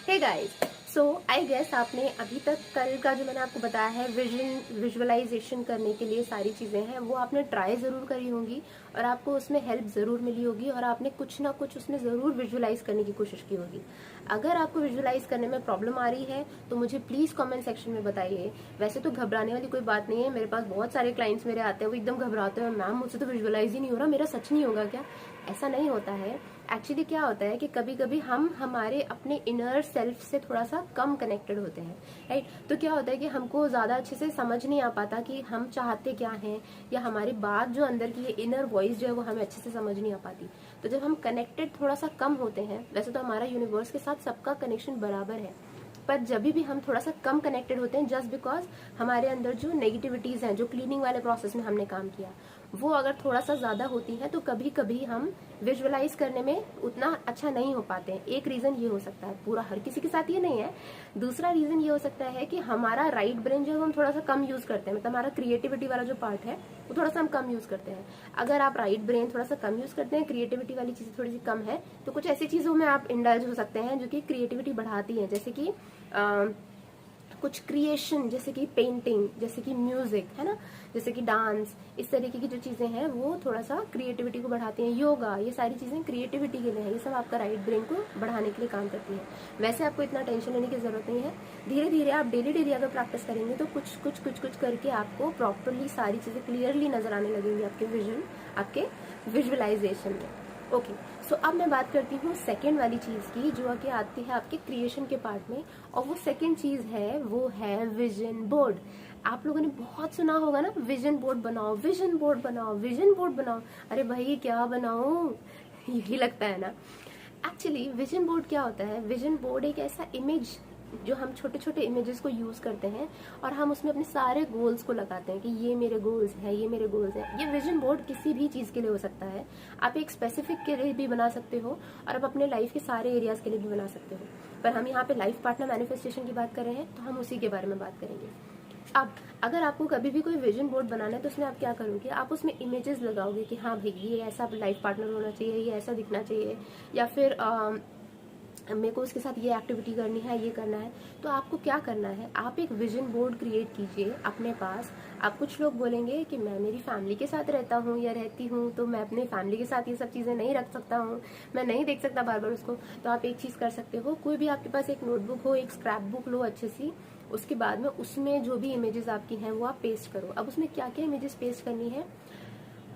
Hey guys, so I guess आपने अभी तक कल का जो मैंने आपको बताया है विजुअलाइजेशन करने के लिए सारी चीज़ें हैं वो आपने ट्राई ज़रूर करी होंगी और आपको उसमें हेल्प ज़रूर मिली होगी और आपने कुछ ना कुछ उसमें ज़रूर विजुअलाइज करने की कोशिश की होगी। अगर आपको विजुअलाइज करने में प्रॉब्लम आ रही है तो मुझे प्लीज़ कमेंट सेक्शन में बताइए। वैसे तो घबराने वाली कोई बात नहीं है, मेरे पास बहुत सारे क्लाइंट्स मेरे आते हैं वो एकदम घबराते हैं, मैम मुझसे तो विजुअलाइज ही नहीं हो रहा, मेरा सच नहीं होगा क्या? ऐसा नहीं होता है। एक्चुअली क्या होता है कि कभी कभी हम हमारे अपने इनर सेल्फ से थोड़ा सा कम कनेक्टेड होते हैं, राइट। तो क्या होता है कि हमको ज़्यादा अच्छे से समझ नहीं आ पाता कि हम चाहते क्या हैं, या हमारी बात जो अंदर की इनर वॉइस जो है वो हमें अच्छे से समझ नहीं आ पाती। तो जब हम कनेक्टेड थोड़ा सा कम होते हैं, वैसे तो हमारा यूनिवर्स के साथ सबका कनेक्शन बराबर है, पर जब भी हम थोड़ा सा कम कनेक्टेड होते हैं जस्ट बिकॉज हमारे अंदर जो नेगेटिविटीज हैं, जो क्लीनिंग वाले प्रोसेस में हमने काम किया, वो अगर थोड़ा सा ज्यादा होती है तो कभी कभी हम विजुअलाइज करने में उतना अच्छा नहीं हो पाते हैं। एक रीजन ये हो सकता है, पूरा हर किसी के साथ ये नहीं है। दूसरा रीजन ये हो सकता है कि हमारा राइट ब्रेन जो है हम थोड़ा सा कम यूज करते हैं, मतलब हमारा क्रिएटिविटी वाला जो पार्ट है वो थोड़ा सा हम कम यूज करते हैं। अगर आप राइट ब्रेन थोड़ा सा कम यूज करते हैं, क्रिएटिविटी वाली चीजें थोड़ी सी कम है, तो कुछ ऐसी चीजों में आप इंडल्ज हो सकते हैं जो कि क्रिएटिविटी बढ़ाती है, जैसे कि कुछ क्रिएशन, जैसे कि पेंटिंग, जैसे कि म्यूजिक, है ना, जैसे कि डांस, इस तरीके की जो चीजें हैं वो थोड़ा सा क्रिएटिविटी को बढ़ाती हैं। योगा, ये सारी चीजें क्रिएटिविटी के लिए है, ये सब आपका राइट ब्रेन को बढ़ाने के लिए काम करती है। वैसे आपको इतना टेंशन लेने की जरूरत नहीं है। धीरे धीरे आप डेली अगर प्रैक्टिस करेंगे तो कुछ करके आपको प्रॉपरली सारी चीजें क्लियरली नजर आने लगेंगी आपके विजन, आपके विजुअलाइजेशन में। ओके, सो अब मैं बात करती हूँ सेकेंड वाली चीज की, जो कि आती है आपके क्रिएशन के पार्ट में, और वो सेकेंड चीज है, वो है विजन बोर्ड। आप लोगों ने बहुत सुना होगा ना, विजन बोर्ड बनाओ, विजन बोर्ड बनाओ, विजन बोर्ड बनाओ। अरे भाई क्या बनाऊं, यही लगता है ना। एक्चुअली विजन बोर्ड क्या होता है? विजन बोर्ड एक ऐसा इमेज जो हम छोटे छोटे इमेजेस को यूज करते हैं और हम उसमें अपने सारे गोल्स को लगाते हैं कि ये मेरे गोल्स हैं, ये मेरे गोल्स हैं। ये विजन बोर्ड किसी भी चीज के लिए हो सकता है। आप एक स्पेसिफिक के लिए भी बना सकते हो और आप अपने लाइफ के सारे एरियाज के लिए भी बना सकते हो, पर हम यहाँ पे लाइफ पार्टनर मैनिफेस्टेशन की बात कर रहे हैं तो हम उसी के बारे में बात करेंगे। अब अगर आपको कभी भी कोई विजन बोर्ड बनाना है तो उसमें आप क्या करोगे? आप उसमें इमेजेस लगाओगे कि हाँ भाई ये ऐसा लाइफ पार्टनर होना चाहिए, ये ऐसा दिखना चाहिए, या फिर मेरे को उसके साथ ये एक्टिविटी करनी है, ये करना है। तो आपको क्या करना है, आप एक विजन बोर्ड क्रिएट कीजिए अपने पास। आप कुछ लोग बोलेंगे कि मैं मेरी फैमिली के साथ रहता हूँ या रहती हूँ, तो मैं अपने फैमिली के साथ ये सब चीज़ें नहीं रख सकता हूँ, मैं नहीं देख सकता बार बार उसको। तो आप एक चीज़ कर सकते हो, कोई भी आपके पास एक नोटबुक हो, एक स्क्रैप बुक लो अच्छी सी, उसके बाद में उसमें जो भी इमेजेस आपकी हैं वो आप पेस्ट करो। अब उसमें क्या क्या इमेजेस पेस्ट करनी है,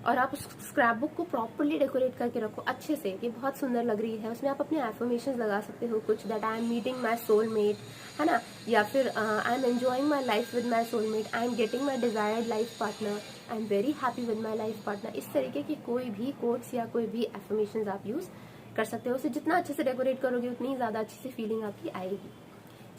और आप उस स्क्रैप बुक को प्रॉपरली डेकोरेट करके रखो अच्छे से कि बहुत सुंदर लग रही है। उसमें आप अपने एफर्मेशंस लगा सकते हो कुछ, that I am meeting my soulmate, है ना, या फिर I am enjoying my life with my soulmate, I am getting my desired life partner, I am very happy with my life partner. इस तरीके की कोई भी कोट्स या कोई भी एफर्मेशंस आप यूज कर सकते हो। उसे जितना अच्छे से डेकोरेट करोगे उतनी ज्यादा अच्छी सी फीलिंग आपकी आएगी।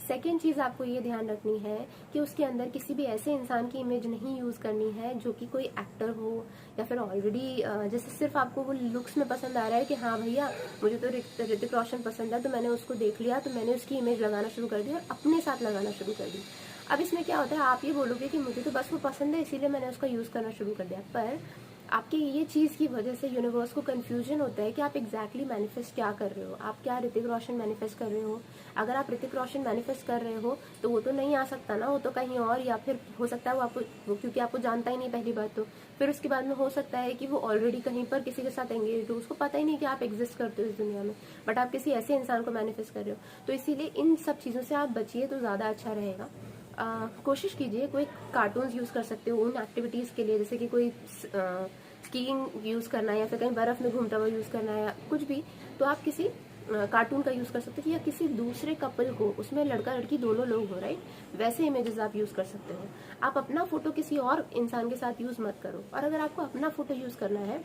सेकेंड चीज आपको ये ध्यान रखनी है कि उसके अंदर किसी भी ऐसे इंसान की इमेज नहीं यूज करनी है जो कि कोई एक्टर हो, या फिर ऑलरेडी जैसे सिर्फ आपको वो लुक्स में पसंद आ रहा है कि हाँ भैया मुझे तो ऋतिक रोशन पसंद है, तो मैंने उसको देख लिया, तो मैंने उसकी इमेज लगाना शुरू कर दी और अपने साथ लगाना शुरू कर दी। अब इसमें क्या होता है, आप ये बोलोगे कि मुझे तो बस वो पसंद है इसीलिए मैंने उसका यूज करना शुरू कर दिया, पर आपके ये चीज की वजह से यूनिवर्स को कंफ्यूजन होता है कि आप एग्जैक्टली मैनिफेस्ट क्या कर रहे हो। आप क्या ऋतिक रोशन मैनिफेस्ट कर रहे हो? अगर आप ऋतिक रोशन मैनिफेस्ट कर रहे हो तो वो तो नहीं आ सकता ना, वो तो कहीं और, या फिर हो सकता है वो क्योंकि आपको जानता ही नहीं पहली बात, तो फिर उसके बाद में हो सकता है कि वो ऑलरेडी कहीं पर किसी के साथ एंगेज हो, उसको पता ही नहीं कि आप एग्जिस्ट करते हो इस दुनिया में, बट आप किसी ऐसे इंसान को मैनिफेस्ट कर रहे हो। तो इसीलिए इन सब चीजों से आप बचिए तो ज्यादा अच्छा रहेगा। कोशिश कीजिए, कोई कार्टून्स यूज कर सकते हो उन एक्टिविटीज के लिए, जैसे कि कोई स्कीइंग यूज करना है या फिर कहीं बर्फ में घूमता हुआ यूज करना है या कुछ भी, तो आप किसी कार्टून का यूज कर सकते हो, या किसी दूसरे कपल को, उसमें लड़का लड़की दोनों लोग हो, राइट, वैसे इमेजेस आप यूज कर सकते हो। आप अपना फोटो किसी और इंसान के साथ यूज मत करो, और अगर आपको अपना फोटो यूज करना है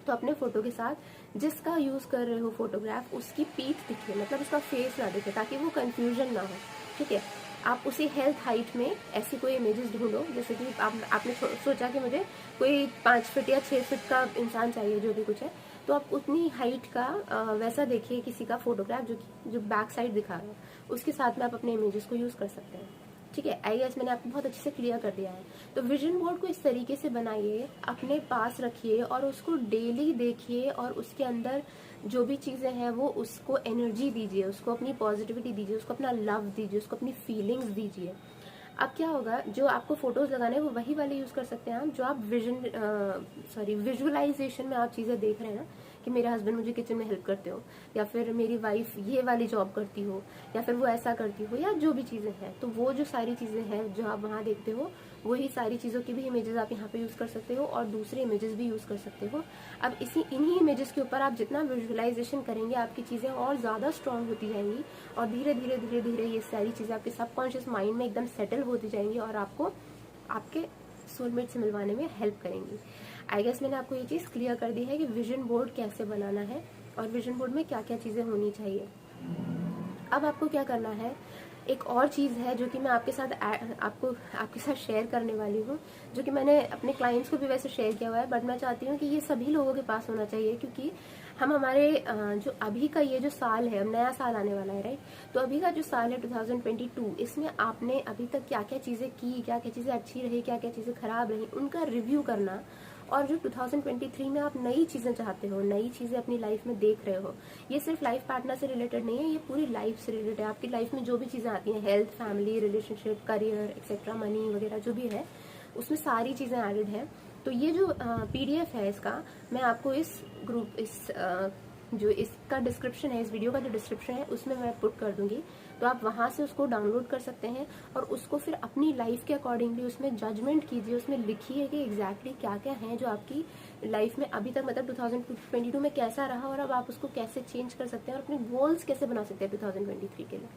तो अपने फोटो के साथ जिसका यूज कर रहे हो फोटोग्राफ, उसकी पीठ दिखे, मतलब उसका फेस ना दिखे, ताकि वो कंफ्यूजन ना हो, ठीक है। आप उसी हेल्थ हाइट में ऐसी कोई इमेजेस ढूंढो, जैसे कि आपने सोचा कि मुझे कोई 5 फीट या 6 फीट का इंसान चाहिए, जो भी कुछ है, तो आप उतनी हाइट का वैसा देखिए किसी का फोटोग्राफ जो बैक साइड दिखा रहा हो, उसके साथ में आप अपने इमेजेस को यूज कर सकते हैं। ठीक है, आई गेस मैंने आपको बहुत अच्छे से क्लियर कर दिया है। तो विजन बोर्ड को इस तरीके से बनाइए, अपने पास रखिए और उसको डेली देखिए और उसके अंदर जो भी चीजें हैं वो उसको एनर्जी दीजिए, उसको अपनी पॉजिटिविटी दीजिए, उसको अपना लव दीजिए, उसको अपनी फीलिंग्स दीजिए। अब क्या होगा, जो आपको फोटोज लगाने हैं वो वही वाले यूज कर सकते हैं आप, जो आप विजुअलाइजेशन में आप चीजें देख रहे हैं ना, कि मेरे हस्बैंड मुझे किचन में हेल्प करते हो, या फिर मेरी वाइफ ये वाली जॉब करती हो, या फिर वो ऐसा करती हो, या जो भी चीजें हैं, तो वो जो सारी चीजें हैं जो आप वहां देखते हो, वही सारी चीजों की भी इमेजेस आप यहाँ पे यूज कर सकते हो और दूसरे इमेजेस भी यूज कर सकते हो। अब इन्हीं इमेजेस के ऊपर आप जितना विजुअलाइजेशन करेंगे आपकी चीजें और ज्यादा स्ट्रांग होती जाएंगी और धीरे धीरे धीरे धीरे ये सारी चीजें आपके सबकॉन्शियस माइंड में एकदम सेटल होती जाएंगी और आपको आपके सोलमेट से मिलवाने में हेल्प करेंगी। आई गेस मैंने आपको ये चीज क्लियर कर दी है कि विजन बोर्ड कैसे बनाना है और विजन बोर्ड में क्या क्या चीजें होनी चाहिए। अब आपको क्या करना है, एक और चीज है जो कि मैं आपके साथ शेयर करने वाली हूँ, जो कि मैंने अपने क्लाइंट्स को भी वैसे शेयर किया हुआ है, बट मैं चाहती हूँ कि ये सभी लोगों के पास होना चाहिए, क्योंकि हम हमारे जो अभी का ये जो साल है, अब नया साल आने वाला है, राइट। तो अभी का जो साल है 2022, इसमें आपने अभी तक क्या क्या चीजें की, क्या क्या चीजें अच्छी रही, क्या क्या चीजें खराब रही, उनका रिव्यू करना। और जो 2023 में आप नई चीजें चाहते हो, नई चीजें अपनी लाइफ में देख रहे हो, ये सिर्फ लाइफ पार्टनर से रिलेटेड नहीं है, ये पूरी लाइफ से रिलेटेड है। आपकी लाइफ में जो भी चीजें आती हैं, health, family, relationship, career etcetera, money वगैरह जो भी है, उसमें सारी चीजें एडेड है। तो ये जो PDF है इसका, मैं आपको जो इसका डिस्क्रिप्शन है, इस वीडियो का जो डिस्क्रिप्शन है उसमें मैं पुट कर दूंगी, तो आप वहां से उसको डाउनलोड कर सकते हैं और उसको फिर अपनी लाइफ के अकॉर्डिंगली उसमें जजमेंट कीजिए, उसमें लिखिए कि एग्जैक्टली क्या क्या है जो आपकी लाइफ में अभी तक, मतलब 2022 में कैसा रहा और अब आप उसको कैसे चेंज कर सकते हैं और अपने गोल्स कैसे बना सकते हैं 2023 के लिए,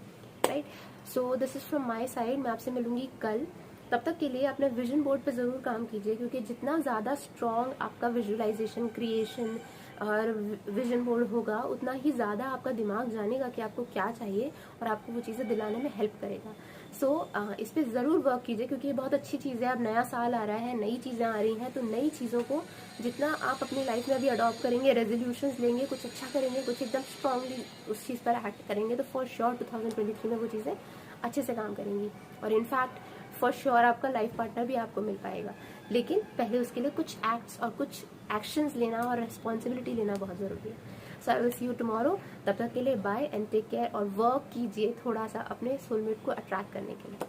right. So this is from my side. मैं आपसे मिलूंगी कल, तब तक के लिए अपने विजन बोर्ड पे जरूर काम कीजिए, क्योंकि जितना ज्यादा स्ट्रॉन्ग आपका विजुअलाइजेशन, क्रिएशन और विजन बोर्ड होगा, उतना ही ज्यादा आपका दिमाग जानेगा कि आपको क्या चाहिए और आपको वो चीजें दिलाने में हेल्प करेगा। सो इस पे जरूर वर्क कीजिए, क्योंकि ये बहुत अच्छी चीज है। अब नया साल आ रहा है, नई चीजें आ रही हैं, तो नई चीजों को जितना आप अपनी लाइफ में अभी अडॉप्ट करेंगे, रेजोल्यूशंस लेंगे, कुछ अच्छा करेंगे, कुछ एकदम स्ट्रांगली उस चीज पर एक्ट करेंगे, तो फॉर श्योर 2023 में वो चीजें अच्छे से काम करेंगी और इनफैक्ट फॉर श्योर आपका लाइफ पार्टनर भी आपको मिल पाएगा। लेकिन पहले उसके लिए कुछ एक्ट्स और कुछ एक्शंस लेना और रिस्पॉन्सिबिलिटी लेना बहुत जरूरी है। So I will see you tomorrow. तब तक के लिए बाय एंड टेक केयर और वर्क कीजिए थोड़ा सा अपने सोलमेट को अट्रैक्ट करने के लिए।